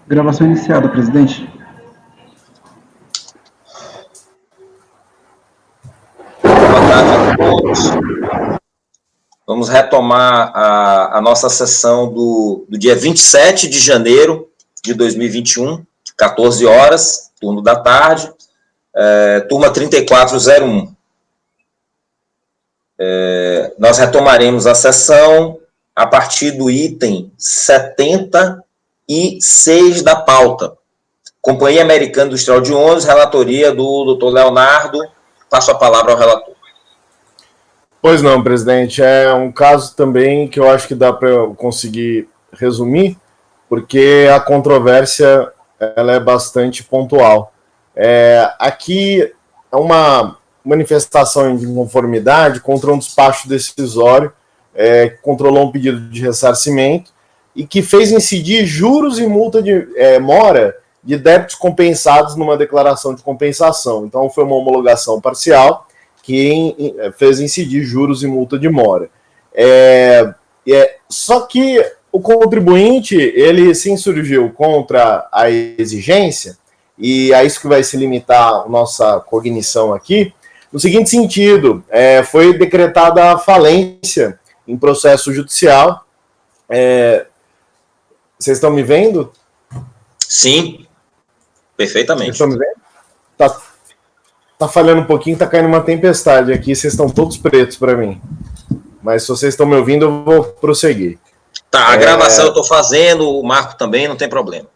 Gravação iniciada, presidente. Boa tarde a todos. Vamos retomar a nossa sessão do dia 27 de janeiro de 2021, 14 horas, turno da tarde, turma 3401. Nós retomaremos a sessão a partir do item 76 da pauta. Companhia Americana Industrial de Ônibus, relatoria do Dr. Leonardo. Passo a palavra ao relator. Pois não, presidente. É um caso também que eu acho que dá para eu conseguir resumir, porque a controvérsia ela é bastante pontual. Aqui é uma manifestação de inconformidade contra um despacho decisório que controlou um pedido de ressarcimento e que fez incidir juros e multa de mora de débitos compensados numa declaração de compensação. Então, foi uma homologação parcial que fez incidir juros e multa de mora. Só que o contribuinte, ele se insurgiu contra a exigência, e é isso que vai se limitar a nossa cognição aqui, no seguinte sentido: foi decretada a falência em processo judicial. Vocês estão me vendo? Sim, perfeitamente. Vocês estão me vendo? Tá falhando um pouquinho, tá caindo uma tempestade aqui, vocês estão todos pretos para mim. Mas se vocês estão me ouvindo, eu vou prosseguir. Tá, a gravação eu estou fazendo, o Marco também, não tem problema.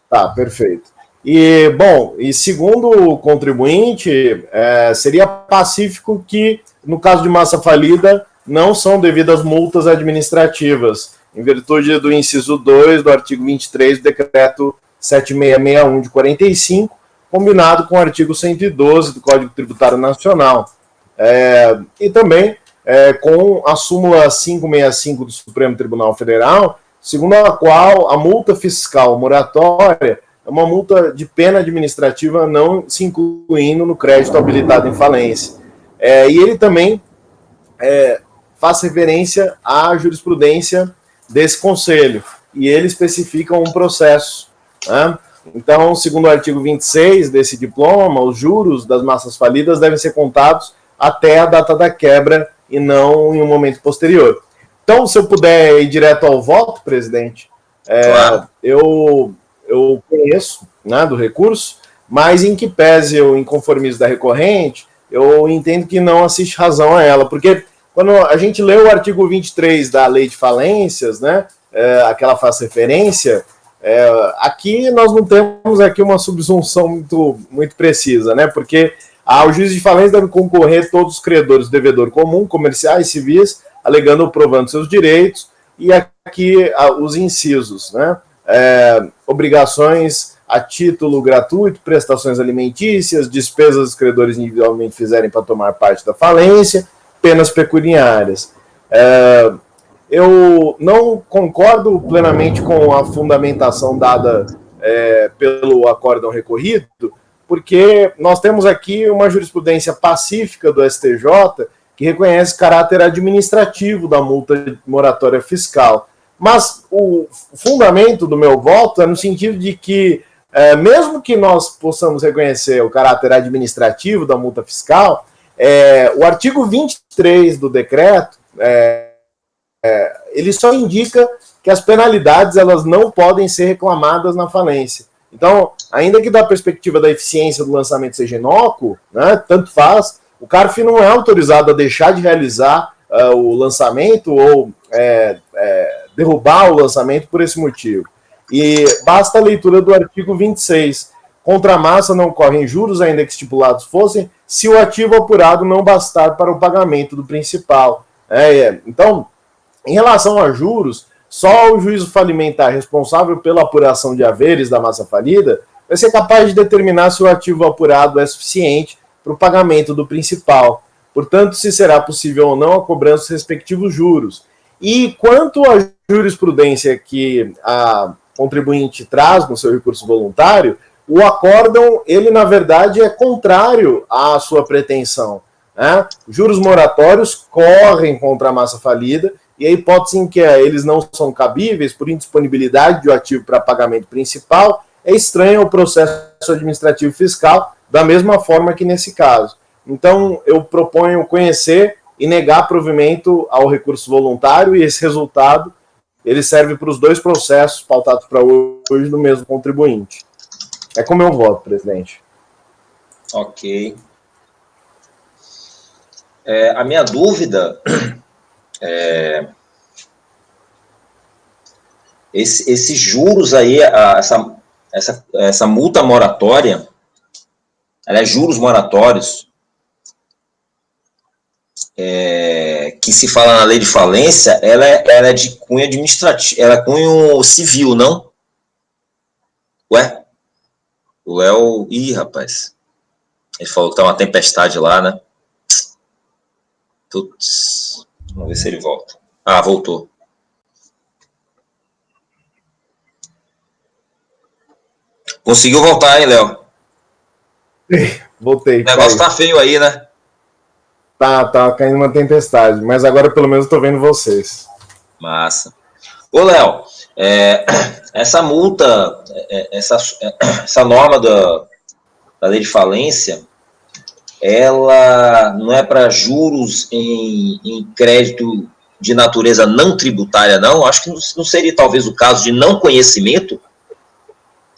Tá, perfeito. E segundo o contribuinte, seria pacífico que, no caso de massa falida, não são devidas multas administrativas, em virtude do inciso 2 do artigo 23 do decreto 7661 de 45, combinado com o artigo 112 do Código Tributário Nacional. E também com a súmula 565 do Supremo Tribunal Federal, segundo a qual a multa fiscal moratória é uma multa de pena administrativa não se incluindo no crédito habilitado em falência. E ele também faz referência à jurisprudência desse conselho, e ele especifica um processo, né? Então, segundo o artigo 26 desse diploma, os juros das massas falidas devem ser contados até a data da quebra e não em um momento posterior. Então, se eu puder ir direto ao voto, presidente, Claro. eu conheço, né, do recurso, mas em que pese o inconformismo da recorrente, eu entendo que não assiste razão a ela, porque quando a gente lê o artigo 23 da Lei de Falências, né, aquela faz referência, aqui nós não temos aqui uma subsunção muito precisa, né, porque ao juiz de falência deve concorrer todos os credores do devedor comum, comerciais, civis, alegando ou provando seus direitos, e aqui os incisos, né, obrigações a título gratuito, prestações alimentícias, despesas dos credores individualmente fizerem para tomar parte da falência, penas pecuniárias. Eu não concordo plenamente com a fundamentação dada pelo acórdão recorrido, porque nós temos aqui uma jurisprudência pacífica do STJ que reconhece caráter administrativo da multa moratória fiscal. Mas o fundamento do meu voto é no sentido de que, mesmo que nós possamos reconhecer o caráter administrativo da multa fiscal, o artigo 23 do decreto, ele só indica que as penalidades elas não podem ser reclamadas na falência. Então, ainda que da perspectiva da eficiência do lançamento seja inócuo, né, tanto faz, o CARF não é autorizado a deixar de realizar o lançamento ou derrubar o lançamento por esse motivo. E basta a leitura do artigo 26. Contra a massa não correm juros, ainda que estipulados fossem, se o ativo apurado não bastar para o pagamento do principal. Então, em relação a juros, só o juízo falimentar responsável pela apuração de haveres da massa falida vai ser capaz de determinar se o ativo apurado é suficiente para o pagamento do principal. Portanto, se será possível ou não a cobrança dos respectivos juros. E quanto à jurisprudência que a contribuinte traz no seu recurso voluntário, o acórdão, ele na verdade é contrário à sua pretensão, né? Juros moratórios correm contra a massa falida e a hipótese em que eles não são cabíveis por indisponibilidade do ativo para pagamento principal, é estranho o processo administrativo fiscal, da mesma forma que nesse caso. Então, eu proponho conhecer e negar provimento ao recurso voluntário, e esse resultado ele serve para os dois processos pautados para hoje do mesmo contribuinte. É como eu voto, presidente. Ok. A minha dúvida esses juros aí, essa multa moratória, ela é juros moratórios, que se fala na lei de falência, ela é de cunho administrativo, ela é cunho civil, não? Ué? O Léo... Ih, rapaz. Ele falou que tá uma tempestade lá, né? Putz. Vamos ver se ele volta. Ah, voltou. Conseguiu voltar, hein, Léo? Voltei. O negócio tá feio aí, né? Tá caindo uma tempestade, mas agora pelo menos eu tô vendo vocês. Massa. Ô, Léo, essa multa, essa norma da lei de falência, ela não é para juros em crédito de natureza não tributária, não? Acho que não seria talvez o caso de não conhecimento.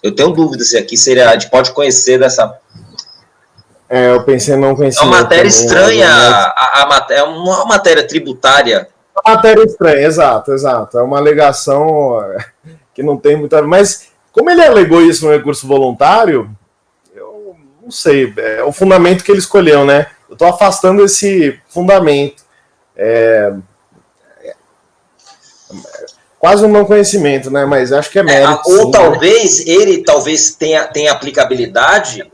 Eu tenho dúvida se aqui seria, a gente pode conhecer dessa... Eu pensei em não conhecimento. É uma matéria também, estranha, mas... é uma matéria tributária. Uma matéria estranha, exato. É uma alegação que não tem muita... Mas como ele alegou isso no recurso voluntário, eu não sei, é o fundamento que ele escolheu, né? Eu estou afastando esse fundamento. Quase um não conhecimento, né? Mas acho que é mérito. Ou sim, talvez, né? Ele talvez tenha aplicabilidade,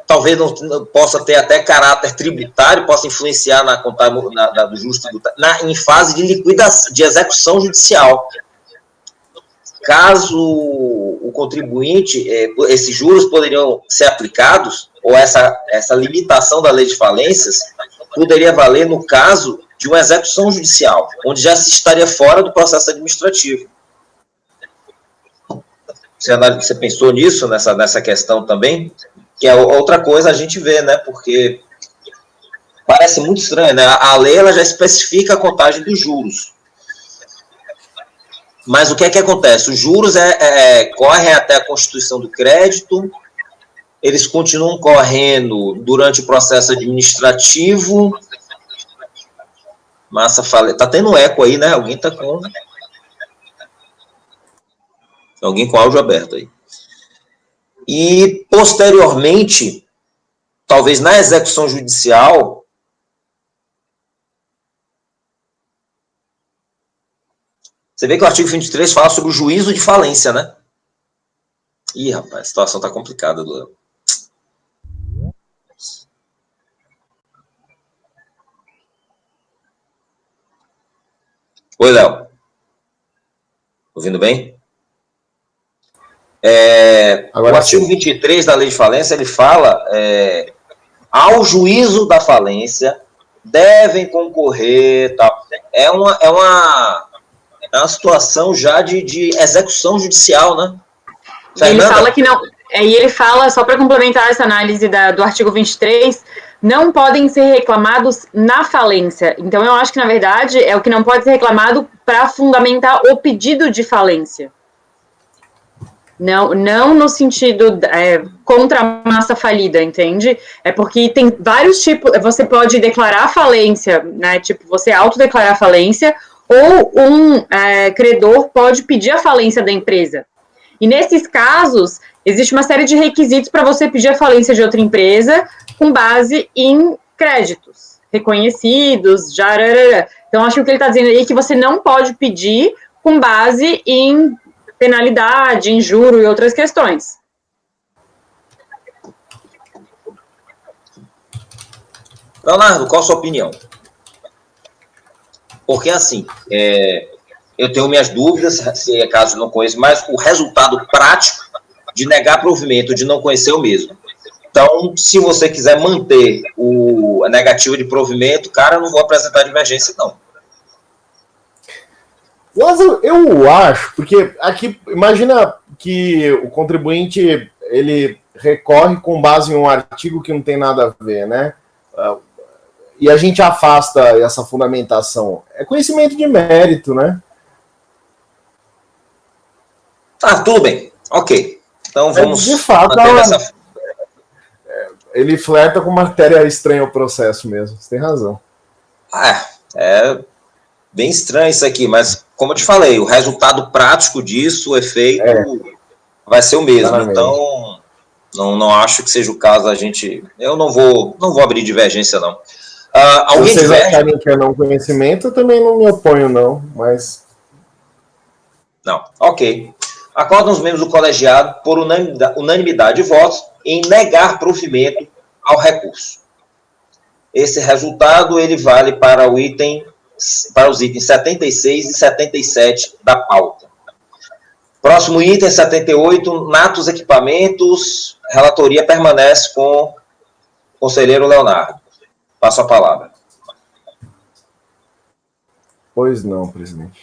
talvez não possa ter até caráter tributário, possa influenciar na do juros tributário, em fase de liquidação, de execução judicial. Caso o contribuinte, esses juros poderiam ser aplicados, ou essa limitação da lei de falências poderia valer no caso de uma execução judicial, onde já se estaria fora do processo administrativo. Você pensou nisso, nessa questão também? Que é outra coisa a gente vê, né? Porque parece muito estranho, né? A lei ela já especifica a contagem dos juros. Mas o que é que acontece? Os juros correm até a constituição do crédito, eles continuam correndo durante o processo administrativo. Massa, tá tendo eco aí, né? Alguém com áudio aberto aí. E, posteriormente, talvez na execução judicial, você vê que o artigo 23 fala sobre o juízo de falência, né? Ih, rapaz, a situação tá complicada, Léo. Oi, Léo. Ouvindo bem? O artigo 23 da lei de falência, ele fala ao juízo da falência devem concorrer, tal. É uma situação já de execução judicial, né? Ele fala que não. E ele fala, só para complementar essa análise do artigo 23, não podem ser reclamados na falência. Então, eu acho que, na verdade, é o que não pode ser reclamado para fundamentar o pedido de falência. Não no sentido contra a massa falida, entende? É porque tem vários tipos. Você pode declarar falência, né? Tipo, você autodeclarar falência, ou um credor pode pedir a falência da empresa. E nesses casos, existe uma série de requisitos para você pedir a falência de outra empresa com base em créditos reconhecidos, jararara. Então, acho que o que ele está dizendo aí é que você não pode pedir com base em penalidade, em juro e outras questões. Leonardo, qual a sua opinião? Porque, assim, eu tenho minhas dúvidas, se é caso não conheço, mas o resultado prático de negar provimento, de não conhecer o mesmo. Então, se você quiser manter a negativa de provimento, cara, eu não vou apresentar divergência, não. Lázaro, eu acho, porque aqui, imagina que o contribuinte, ele recorre com base em um artigo que não tem nada a ver, né? E a gente afasta essa fundamentação. É conhecimento de mérito, né? Ah, tudo bem. Ok. Então vamos... De fato, ele flerta com matéria estranha ao processo mesmo. Você tem razão. É bem estranho isso aqui, mas como eu te falei, o resultado prático disso, o efeito, vai ser o mesmo. Claramente. Então, não acho que seja o caso a gente... Eu não vou abrir divergência, não. Se vocês acharem que é não conhecimento, eu também não me oponho, não, mas... Não, ok. Acordam os membros do colegiado por unanimidade de votos em negar provimento ao recurso. Esse resultado ele vale para os itens 76 e 77 da pauta. Próximo item, 78, Natos Equipamentos. Relatoria permanece com o conselheiro Leonardo. Passo a palavra. Pois não, presidente.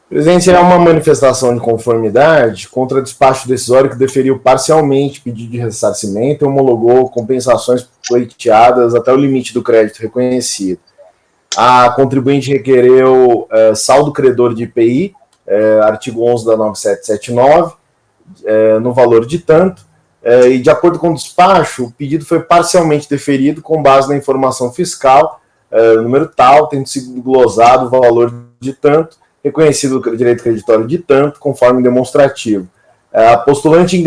Presidente, é uma manifestação de conformidade contra despacho decisório que deferiu parcialmente pedido de ressarcimento e homologou compensações pleiteadas até o limite do crédito reconhecido. A contribuinte requereu saldo credor de IPI, artigo 11 da 9779, no valor de tanto, e de acordo com o despacho, o pedido foi parcialmente deferido com base na informação fiscal, número tal, tendo sido glosado o valor de tanto, reconhecido o direito creditório de tanto, conforme demonstrativo. A postulante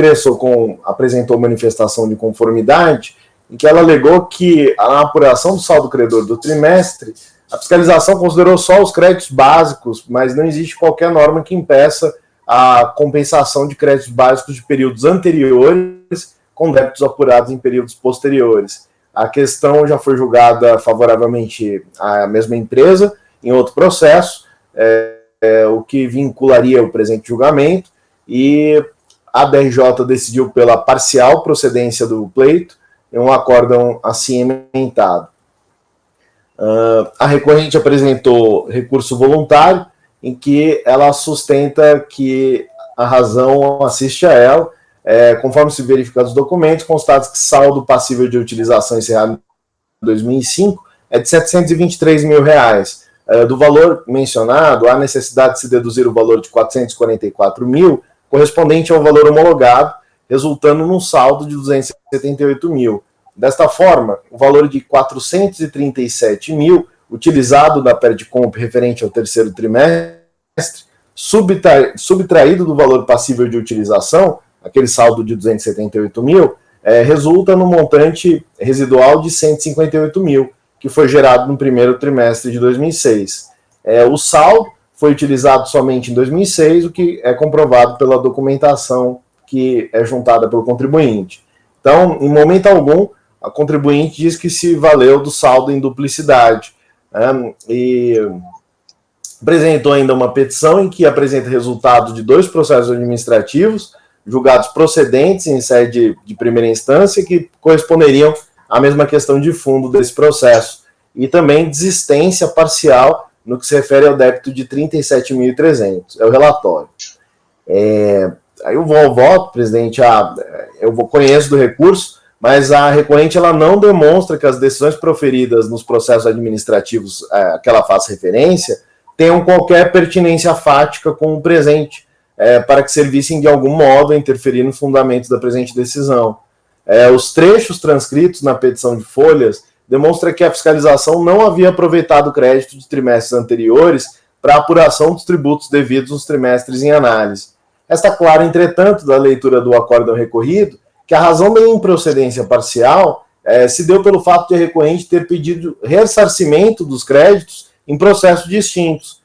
apresentou manifestação de conformidade, em que ela alegou que, na apuração do saldo credor do trimestre, a fiscalização considerou só os créditos básicos, mas não existe qualquer norma que impeça a compensação de créditos básicos de períodos anteriores com débitos apurados em períodos posteriores. A questão já foi julgada favoravelmente à mesma empresa, em outro processo, o que vincularia o presente julgamento, e a DRJ decidiu pela parcial procedência do pleito em um acórdão assim emendado. A recorrente apresentou recurso voluntário, em que ela sustenta que a razão assiste a ela, conforme se verifica os documentos, constata que saldo passível de utilização encerrado em 2005 é de R$ 723 mil. Do valor mencionado, há necessidade de se deduzir o valor de 444 mil, correspondente ao valor homologado, resultando num saldo de 278 mil. Desta forma, o valor de 437 mil, utilizado na PERDCOMP referente ao terceiro trimestre, subtraído do valor passível de utilização, aquele saldo de 278 mil, resulta no montante residual de 158 mil, que foi gerado no primeiro trimestre de 2006. O saldo foi utilizado somente em 2006, o que é comprovado pela documentação que é juntada pelo contribuinte. Então, em momento algum, a contribuinte diz que se valeu do saldo em duplicidade. E apresentou ainda uma petição em que apresenta resultado de 2 processos administrativos, julgados procedentes em sede de primeira instância, que corresponderiam à mesma questão de fundo desse processo, e também desistência parcial no que se refere ao débito de 37.300, é o relatório. Aí eu vou ao voto, presidente, conheço do recurso, mas a recorrente ela não demonstra que as decisões proferidas nos processos administrativos a que ela faz referência tenham qualquer pertinência fática com o presente, para que servissem de algum modo a interferir nos fundamentos da presente decisão. Os trechos transcritos na petição de folhas demonstram que a fiscalização não havia aproveitado o crédito de trimestres anteriores para a apuração dos tributos devidos nos trimestres em análise. Está claro, entretanto, da leitura do acórdão recorrido, que a razão da improcedência parcial se deu pelo fato de a recorrente ter pedido ressarcimento dos créditos em processos distintos.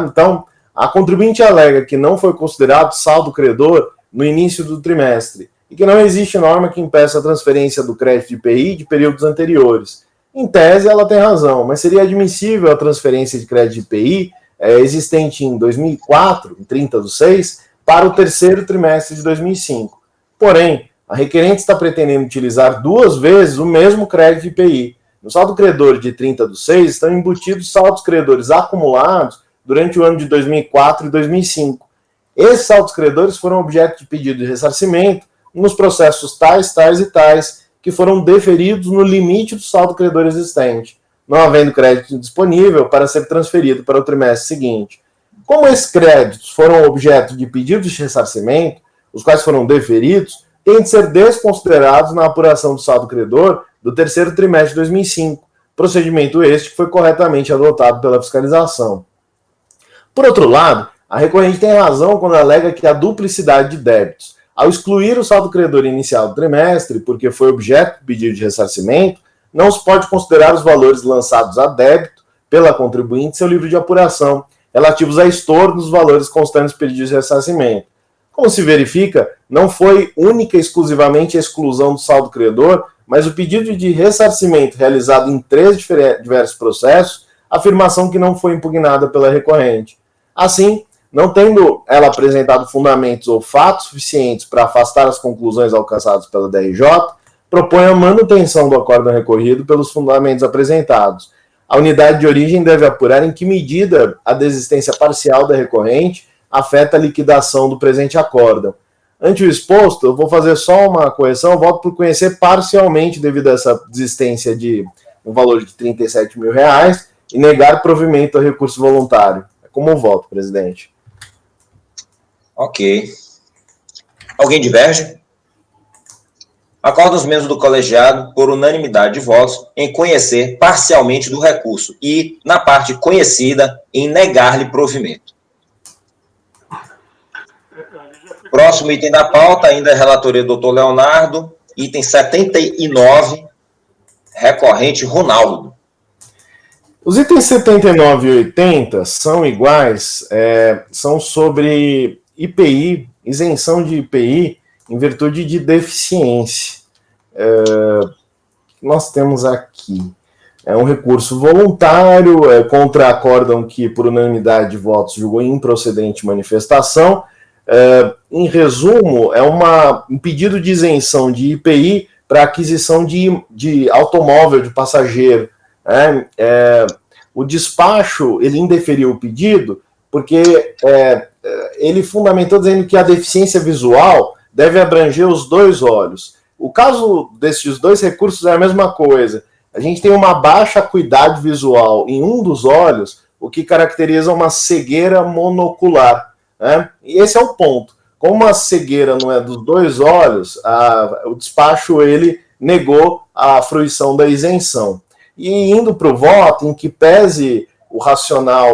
Então, a contribuinte alega que não foi considerado saldo credor no início do trimestre e que não existe norma que impeça a transferência do crédito de IPI de períodos anteriores. Em tese, ela tem razão, mas seria admissível a transferência de crédito de IPI existente em 2004, em 30/6, para o terceiro trimestre de 2005. Porém, a requerente está pretendendo utilizar 2 vezes o mesmo crédito de IPI. No saldo credor de 30/6 estão embutidos saldos credores acumulados durante o ano de 2004 e 2005. Esses saldos credores foram objeto de pedido de ressarcimento nos processos tais, tais e tais, que foram deferidos no limite do saldo credor existente, não havendo crédito disponível para ser transferido para o trimestre seguinte. Como esses créditos foram objeto de pedido de ressarcimento, os quais foram deferidos, têm de ser desconsiderados na apuração do saldo credor do terceiro trimestre de 2005, procedimento este que foi corretamente adotado pela fiscalização. Por outro lado, a recorrente tem razão quando alega que a duplicidade de débitos, ao excluir o saldo credor inicial do trimestre, porque foi objeto do pedido de ressarcimento, não se pode considerar os valores lançados a débito pela contribuinte em seu livro de apuração, relativos a estorno dos valores constantes do pedido de ressarcimento. Como se verifica, não foi única e exclusivamente a exclusão do saldo credor, mas o pedido de ressarcimento realizado em 3 diversos processos, afirmação que não foi impugnada pela recorrente. Assim, não tendo ela apresentado fundamentos ou fatos suficientes para afastar as conclusões alcançadas pela DRJ, propõe a manutenção do acórdão recorrido pelos fundamentos apresentados. A unidade de origem deve apurar em que medida a desistência parcial da recorrente afeta a liquidação do presente acórdão. Ante o exposto, eu vou fazer só uma correção, eu voto por conhecer parcialmente devido a essa desistência de um valor de R$37 mil e negar provimento ao recurso voluntário. É como eu voto, presidente. Ok. Alguém diverge? Acordam os membros do colegiado, por unanimidade de votos, em conhecer parcialmente do recurso e, na parte conhecida, em negar-lhe provimento. Próximo item da pauta, ainda é relatoria do Dr. Leonardo, item 79, recorrente Ronaldo. Os itens 79 e 80 são iguais, são sobre IPI, isenção de IPI em virtude de deficiência. Nós temos aqui um recurso voluntário contra acórdão que, por unanimidade de votos, julgou improcedente manifestação. Em resumo, é um pedido de isenção de IPI para aquisição de automóvel de passageiro. O despacho, ele indeferiu o pedido porque ele fundamentou dizendo que a deficiência visual deve abranger os 2 olhos. O caso desses 2 recursos é a mesma coisa. A gente tem uma baixa acuidade visual em um dos olhos, o que caracteriza uma cegueira monocular. E esse é o ponto. Como a cegueira não é dos 2 olhos, o despacho ele negou a fruição da isenção. E indo para o voto, em que pese o racional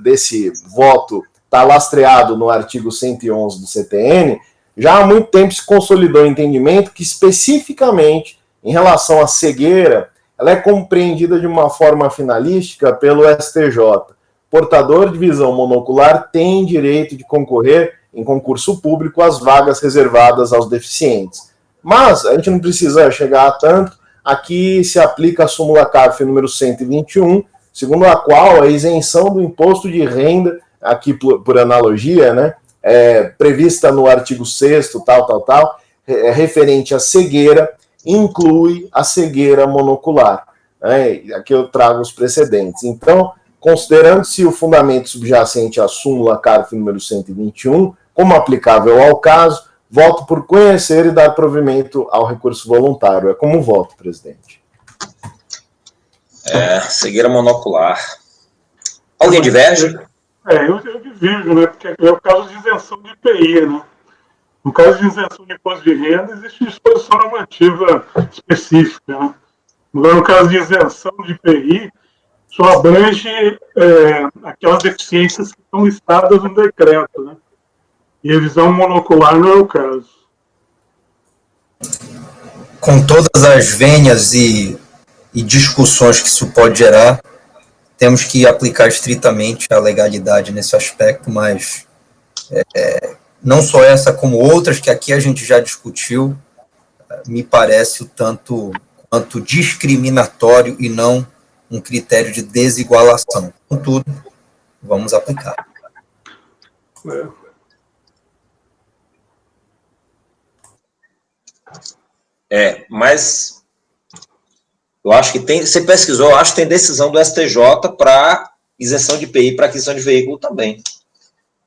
desse voto está lastreado no artigo 111 do CTN, já há muito tempo se consolidou o entendimento que, especificamente, em relação à cegueira, ela é compreendida de uma forma finalística pelo STJ. Portador de visão monocular tem direito de concorrer em concurso público às vagas reservadas aos deficientes. Mas a gente não precisa chegar a tanto. Aqui se aplica a súmula CARF número 121, segundo a qual a isenção do imposto de renda, aqui por analogia, prevista no artigo 6º, referente à cegueira, inclui a cegueira monocular. Aqui eu trago os precedentes. Então, considerando-se o fundamento subjacente à súmula CARF número 121, como aplicável ao caso, voto por conhecer e dar provimento ao recurso voluntário. É como voto, presidente. Cegueira monocular. Alguém diverge? Eu divido, porque é o caso de isenção de IPI, No caso de isenção de imposto de renda, existe disposição normativa específica, Agora, no caso de isenção de IPI, só abrange aquelas deficiências que estão listadas no decreto, E a visão monocular não é o caso. Com todas as venhas e discussões que isso pode gerar, temos que aplicar estritamente a legalidade nesse aspecto, mas não só essa, como outras que aqui a gente já discutiu, me parece o tanto enquanto discriminatório e não um critério de desigualação. Contudo, vamos aplicar. Mas eu acho que tem, você pesquisou, eu acho que tem decisão do STJ para isenção de IPI para aquisição de veículo também,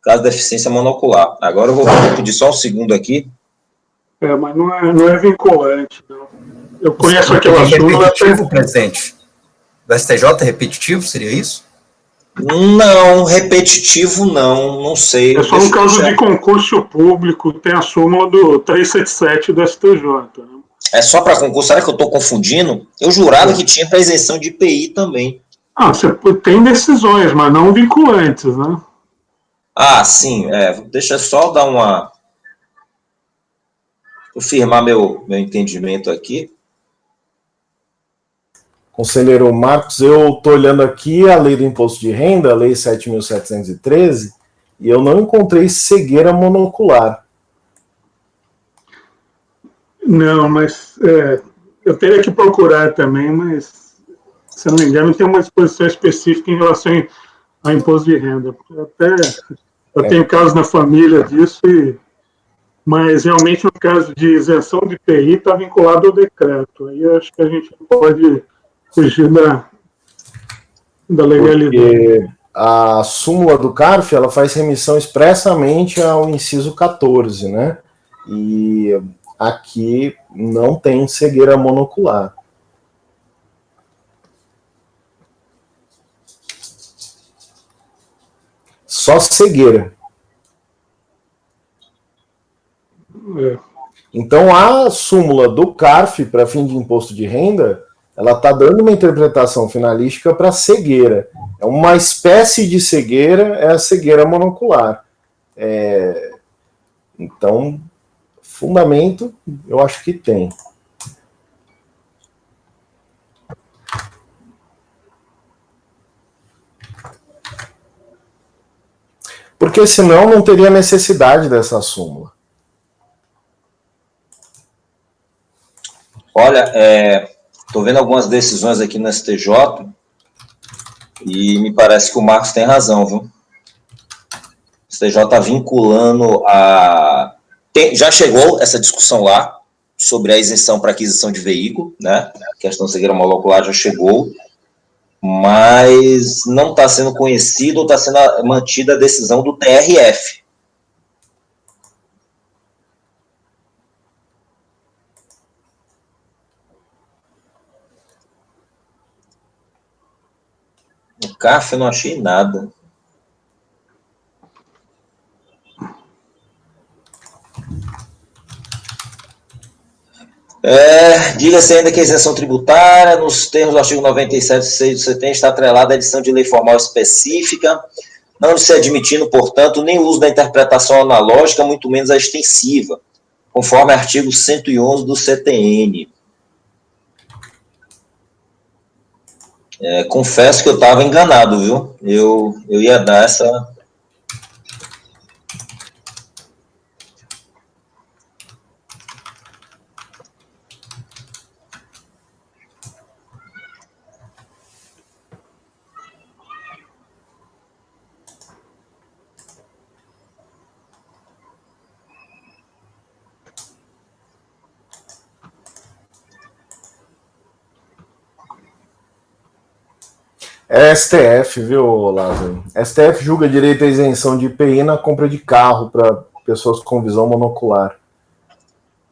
caso de deficiência monocular. Agora eu vou pedir só um segundo aqui. Mas não é vinculante, não. Eu conheço aquela súmula. Repetitivo, presidente? Do STJ é repetitivo, seria isso? Não, repetitivo não sei. É só no caso de concurso público, tem a súmula do 377 do STJ. Né? É só para concurso, será que eu estou confundindo? Eu jurava que tinha para isenção de IPI também. Você tem decisões, mas não vinculantes, né? Sim, deixa eu só dar uma... confirmar meu entendimento aqui. Conselheiro Marcos, eu estou olhando aqui a lei do imposto de renda, a lei 7.713, e eu não encontrei cegueira monocular. Não, mas eu teria que procurar também, mas, se não me engano, tem uma disposição específica em relação ao imposto de renda. Eu tenho casos na família disso, mas realmente no caso de isenção de IPI está vinculado ao decreto. Aí eu acho que a gente pode fugir da legalidade. Porque a súmula do CARF, ela faz remissão expressamente ao inciso 14, né? E aqui não tem cegueira monocular. Só cegueira. Então, a súmula do CARF, para fim de imposto de renda, ela está dando uma interpretação finalística para cegueira. É uma espécie de cegueira, é a cegueira monocular. Então, fundamento, eu acho que tem. Porque senão não teria necessidade dessa súmula. Olha, estou vendo algumas decisões aqui no STJ e me parece que o Marcos tem razão, viu? O STJ está vinculando já chegou essa discussão lá sobre a isenção para aquisição de veículo, né? A questão da cegueira monocular já chegou, mas não está sendo conhecido ou está sendo mantida a decisão do TRF. No CARF eu não achei nada. Diga-se ainda que a isenção tributária, nos termos do artigo 97.6 do CETEM, está atrelada à edição de lei formal específica, não se admitindo, portanto, nem o uso da interpretação analógica, muito menos a extensiva, conforme artigo 111 do CTN. Confesso que eu estava enganado, viu? Eu ia dar essa... É STF, viu, Lázaro? STF julga direito à isenção de IPI na compra de carro para pessoas com visão monocular.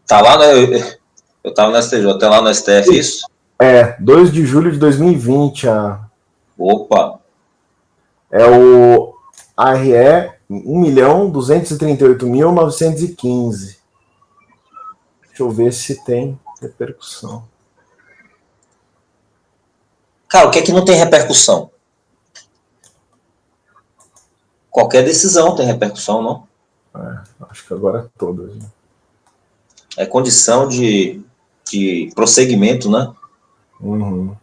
Tá lá, né? Eu tava no STJ, tá lá no STF, isso? 2 de julho de 2020. Opa! É o ARE 1.238.915. Deixa eu ver se tem repercussão. Cara, o que é que não tem repercussão? Qualquer decisão tem repercussão, não? Acho que agora todas. Né? É condição de prosseguimento, né? Uhum.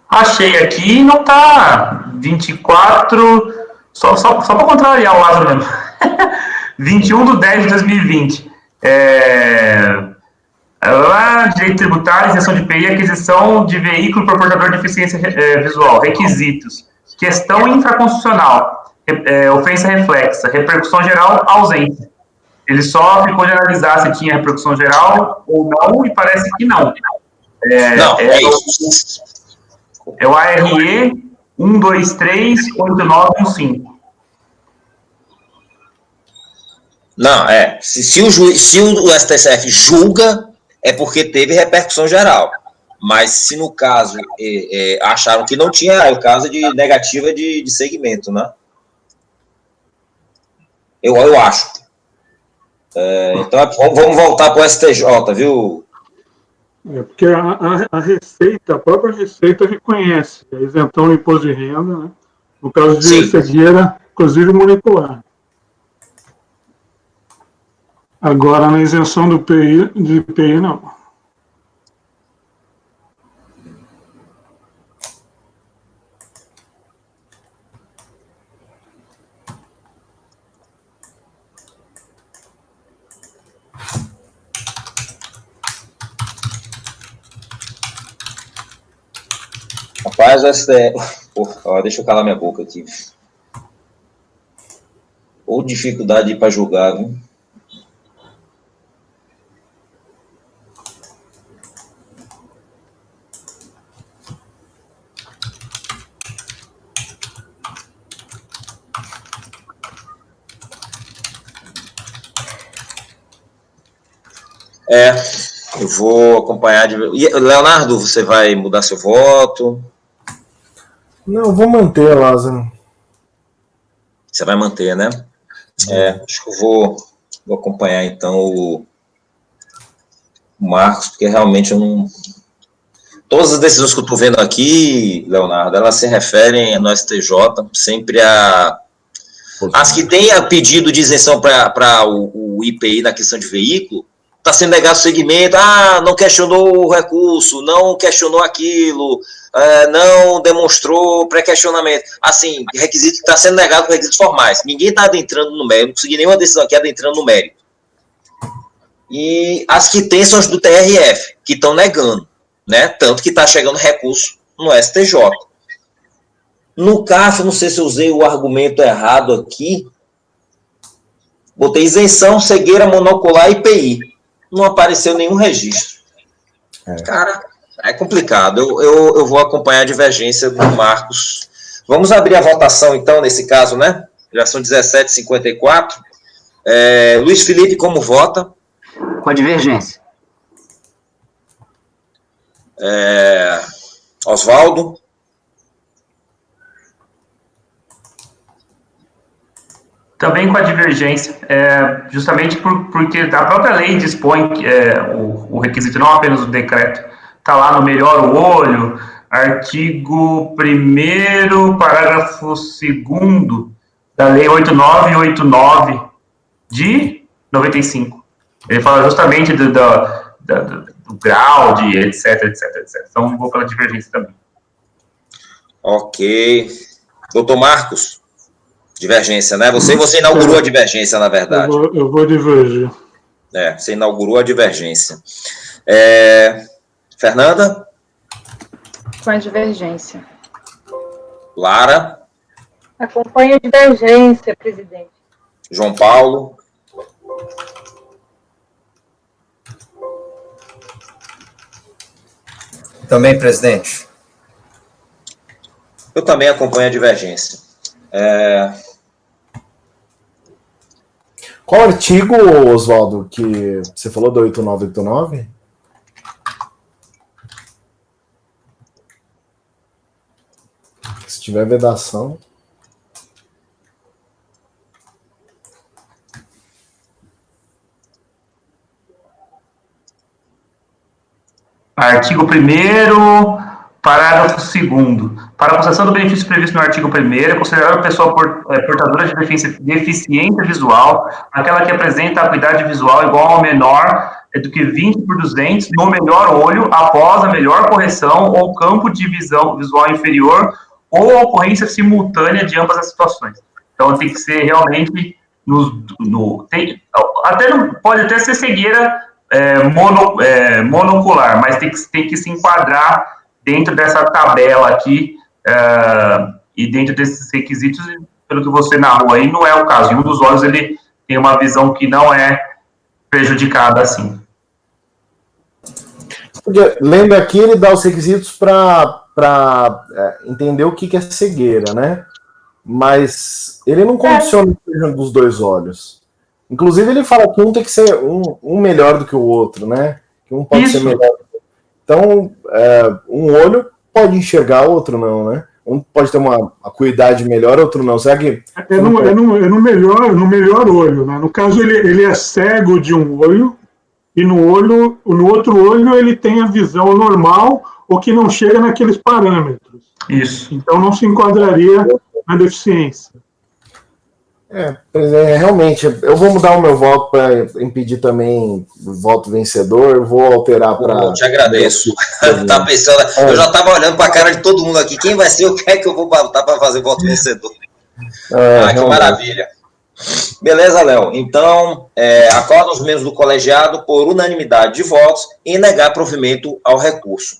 Achei aqui, não tá 24, só para contrariar o Lázaro mesmo. 21 de 10 de 2020. Direito tributário, isenção de IPI, aquisição de veículo por portador de deficiência visual, requisitos, questão infraconstitucional, ofensa reflexa, repercussão geral, ausência. Ele só ficou de analisar se tinha repercussão geral ou não, e parece que não. Isso. É o ARE 1238915. Não, se o STF julga, é porque teve repercussão geral. Mas se no caso acharam que não tinha, é o caso de negativa de segmento, né? Eu acho. Então, vamos voltar para o STJ, viu? Porque a Receita, a própria Receita reconhece a isentão no imposto de renda, né? No caso de cegueira, inclusive molecular. Agora, na isenção de IPI, não. Rapaz, deixa eu calar minha boca aqui. Ou dificuldade de ir para julgar, viu? Eu vou acompanhar. Leonardo, você vai mudar seu voto? Não, eu vou manter, Lázaro. Você vai manter, né? Acho que eu vou acompanhar, então, o Marcos, porque realmente eu não... Todas as decisões que eu estou vendo aqui, Leonardo, elas se referem no STJ, sempre as que têm pedido de isenção para o IPI na questão de veículo, está sendo negado o segmento, não questionou o recurso, não questionou aquilo, não demonstrou pré-questionamento. Assim, requisito que está sendo negado com requisitos formais. Ninguém está adentrando no mérito, não consegui nenhuma decisão aqui adentrando no mérito. E as que tem são as do TRF, que estão negando, né? Tanto que está chegando recurso no STJ. No CAF, não sei se eu usei o argumento errado aqui, botei isenção, cegueira, monocular e IPI. Não apareceu nenhum registro. Cara, é complicado. Eu vou acompanhar a divergência do Marcos. Vamos abrir a votação, então, nesse caso, né? Já são 17h54. Luiz Felipe, como vota? Com a divergência. Oswaldo? Também com a divergência, justamente porque a própria lei dispõe que o requisito, não apenas o decreto, está lá no melhor olho, artigo 1º, parágrafo 2º da lei 8989 de 95. Ele fala justamente do grau de etc. Então, vou pela divergência também. Ok. Doutor Marcos? Divergência, né? Você inaugurou a divergência, na verdade. Eu vou divergir. Você inaugurou a divergência. Fernanda? Com a divergência. Lara? Acompanho a divergência, presidente. João Paulo? Também, presidente. Eu também acompanho a divergência. Qual artigo, Oswaldo, que você falou do 8989? Se tiver vedação... Artigo 1º, parágrafo 2º. Para a concessão do benefício previsto no artigo 1º, é considerada a pessoa portadora de deficiência visual aquela que apresenta acuidade visual igual ou menor do que 20/200 no melhor olho após a melhor correção ou campo de visão visual inferior ou a ocorrência simultânea de ambas as situações. Então, tem que ser realmente pode até ser cegueira monocular, mas tem que se enquadrar dentro dessa tabela aqui e dentro desses requisitos, pelo que você narrou aí, não é o caso. E um dos olhos, ele tem uma visão que não é prejudicada assim. Porque, lendo aqui, ele dá os requisitos para entender o que é cegueira, né? Mas ele não condiciona dos dois olhos. Inclusive, ele fala que um tem que ser um melhor do que o outro, né? Que um pode ser melhor. Então, um olho pode enxergar, outro não, né? Um pode ter uma acuidade melhor, outro não. Será que... no melhor olho, né? No caso, ele é cego de um olho, e no outro olho ele tem a visão normal, ou que não chega naqueles parâmetros. Isso. Então não se enquadraria na deficiência. Realmente, eu vou mudar o meu voto para impedir também o voto vencedor, eu vou alterar para... Eu te agradeço. Tá pensando, eu já estava olhando para a cara de todo mundo aqui, quem vai ser o que é que eu vou botar para fazer voto vencedor? Que maravilha. Beleza, Léo. Então, acordam os membros do colegiado por unanimidade de votos em negar provimento ao recurso.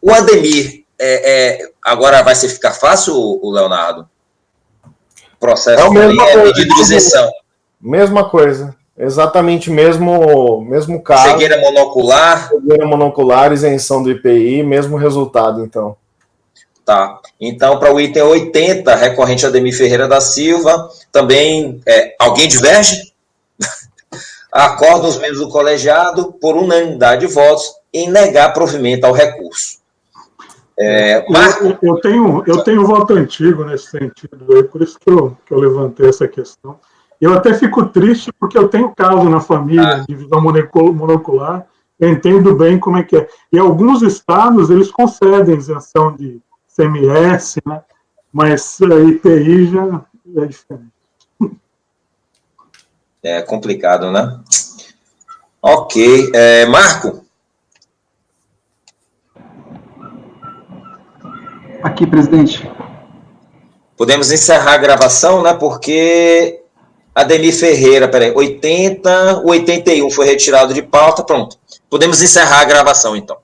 O Ademir, agora vai ficar fácil, o Leonardo? Processo pedido de isenção. Mesma coisa. Exatamente mesmo caso. Cegueira monocular. Cegueira monocular, isenção do IPI, mesmo resultado, então. Tá. Então, para o item 80, recorrente Ademir Ferreira da Silva, também alguém diverge? Acordam os membros do colegiado por unanimidade de votos em negar provimento ao recurso. Eu tenho voto antigo nesse sentido, por isso que eu levantei essa questão. Eu até fico triste porque eu tenho caso na família de visão monocular, eu entendo bem como é que é. E alguns estados, eles concedem isenção de CMS, né? Mas a IPI já é diferente. É complicado, né? Ok. Marco? Aqui, presidente. Podemos encerrar a gravação, né? Porque Ademir Ferreira, 80, o 81 foi retirado de pauta, pronto. Podemos encerrar a gravação, então.